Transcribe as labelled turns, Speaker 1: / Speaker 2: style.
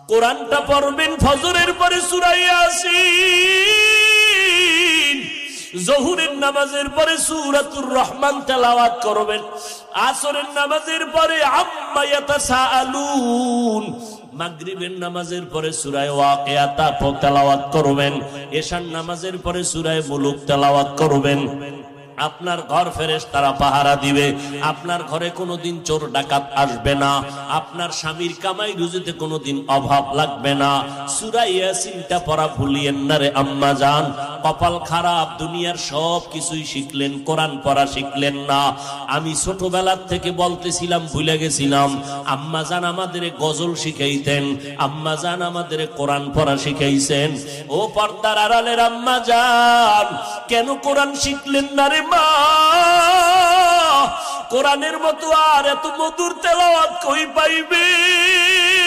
Speaker 1: কোরআনটা পড়বেন ফজরের পরে সূরা ইয়াসিন, জোহরের নামাজের পরে সূরাতুর রহমান তেলাওয়াত করবেন, আসরের নামাজের পরে আম্মা ইয়াতাসাআলুন, মাগরিবের নামাজের পরে সূরা ওয়াকিয়া তেলাওয়াত করবেন, এশার নামাজের পরে সূরা মুলুক তেলাওয়াত করবেন। আপনার ঘর ফেরেশতারা পাহারা দিবে, আপনার ঘরে কোনোদিন চোর ডাকাত আসবে না, আপনার স্বামীর কামাই রুজিতে কোনোদিন অভাব লাগবে না। সূরা ইয়াসিনটা পড়া ভুলিয়েন না রে আম্মা জান। কপাল খারাপ, দুনিয়ার সব কিছুই শিখলেন, কোরআন পড়া শিখলেন না। আমি ছোটবেলার থেকে বলতেছিলাম, ভুলে গেছিলাম, আম্মা জান আমাদের গজল শিখাইতেন, আম্মা জান আমাদের কোরআন পড়া শিখাইছেন। ও পর্দার আড়ালের আম্মা জান, কেন কোরআন শিখলেন না রে মা? কোরআনের মতো আর এত মধুর তেলাওয়াত কই পাইবেন?